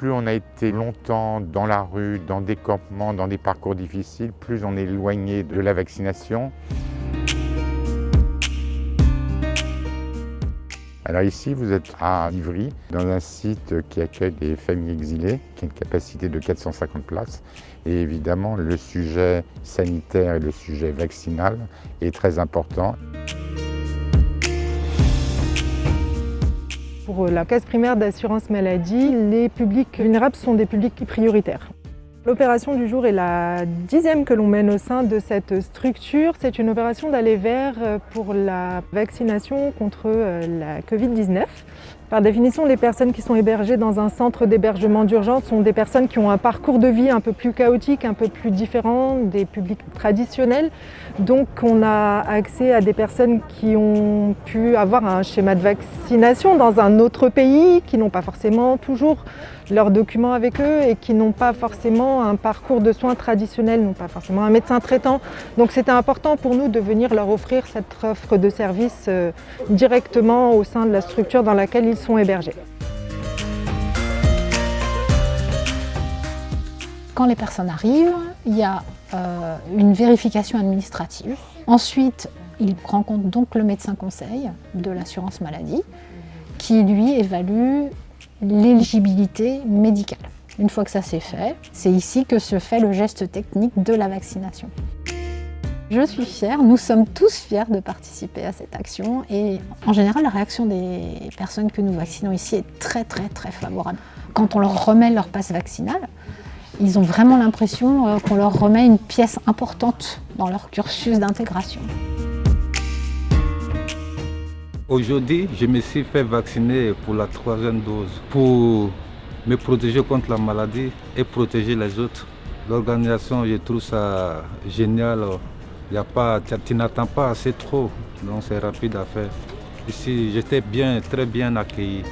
plus on a été longtemps dans la rue, dans des campements, dans des parcours difficiles, plus on est éloigné de la vaccination. Alors ici, vous êtes à Ivry, dans un site qui accueille des familles exilées, qui a une capacité de 450 places. Et évidemment, le sujet sanitaire et le sujet vaccinal est très important. Pour la caisse primaire d'assurance maladie, les publics vulnérables sont des publics prioritaires. L'opération du jour est la 10e que l'on mène au sein de cette structure. C'est une opération d'aller vers pour la vaccination contre la Covid-19. Par définition, les personnes qui sont hébergées dans un centre d'hébergement d'urgence sont des personnes qui ont un parcours de vie un peu plus chaotique, un peu plus différent des publics traditionnels. Donc on a accès à des personnes qui ont pu avoir un schéma de vaccination dans un autre pays, qui n'ont pas forcément toujours leurs documents avec eux et qui n'ont pas forcément un parcours de soins traditionnel, n'ont pas forcément un médecin traitant. Donc c'était important pour nous de venir leur offrir cette offre de service directement au sein de la structure dans laquelle ils sont hébergés. Quand les personnes arrivent, il y a une vérification administrative. Ensuite, ils rencontrent donc le médecin conseil de l'assurance maladie qui lui évalue l'éligibilité médicale. Une fois que ça c'est fait, c'est ici que se fait le geste technique de la vaccination. Je suis fière, nous sommes tous fiers de participer à cette action et en général la réaction des personnes que nous vaccinons ici est très favorable. Quand on leur remet leur passe vaccinal, ils ont vraiment l'impression qu'on leur remet une pièce importante dans leur cursus d'intégration. Aujourd'hui, je me suis fait vacciner pour la 3e dose pour me protéger contre la maladie et protéger les autres. L'organisation, je trouve ça génial. Tu n'attends pas assez trop, donc c'est rapide à faire. Ici, j'étais très bien accueilli.